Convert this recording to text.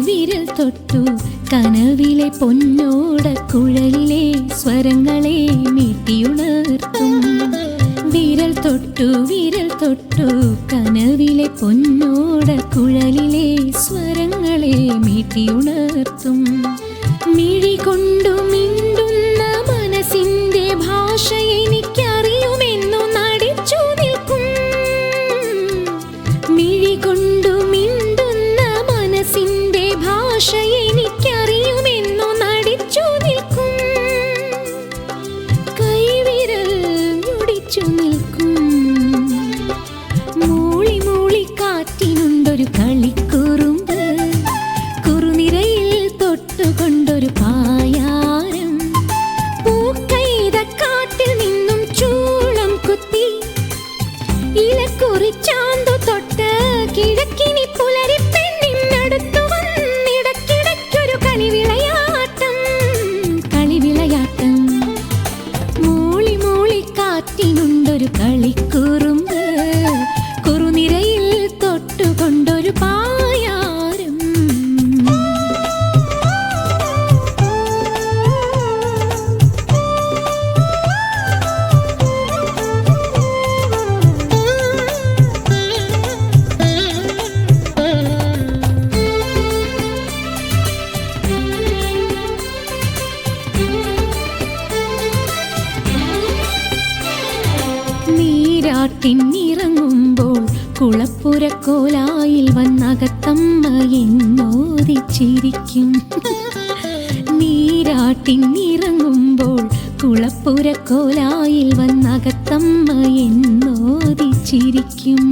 വിരൽ തൊട്ടു കനവിലെ പൊന്നോട കുഴലിലെ സ്വരങ്ങളെ മീട്ടിയുണർത്തും. വിരൽ തൊട്ടു കനവിലെ പൊന്നോട കുഴലിലെ സ്വരങ്ങളെ മീട്ടിയുണർത്തും. മിഴി കൊണ്ടു മിണ്ടുന്ന മനസ്സിന്റെ ഭാഷ എനിക്കറിയുമെന്നു നടിച്ചു നിൽക്കും. മിഴി കൊണ്ടു മിണ്ടുന്ന മനസ്സിന്റെ ഭാഷ എനിക്കറിയുമെന്നു നടിച്ചു നിൽക്കും. കൈവിരൽ ഞൊടിച്ചു നിൽക്കും. മൂളി മൂളി കാറ്റിനുണ്ടൊരു കളിക്കുറുമ്പ്, കുറുനിരയിൽ തൊട്ടുകൊണ്ടൊരു പായാരം. പൂക്കൈത കാട്ടിൽ നിന്നും ചൂളം കുത്തി ഇലക്കുറിച്ചാന്തു തൊട്ട് കിഴക്കിനി പുലരി പെണ്ണിനടുത്തു വന്നിടക്കിടയ്ക്കൊരു കളിവിളയാട്ടം. മൂളി മൂളി കാറ്റിനുണ്ടൊരു കളിക്കുറുമ്പ്, കുറുനിരയിൽ തൊട്ടുകൊണ്ടൊരു പായാരം. നീരാട്ടിനിറങ്ങുമ്പോൾ കുളപ്പുരക്കോലായിൽ വന്നകത്തമ്മ എന്നോദിച്ചിരിക്കും. നീരാട്ടിനിറങ്ങുമ്പോൾ കുളപ്പുരക്കോലായിൽ വന്നകത്തമ്മ എന്നോദിച്ചിരിക്കും.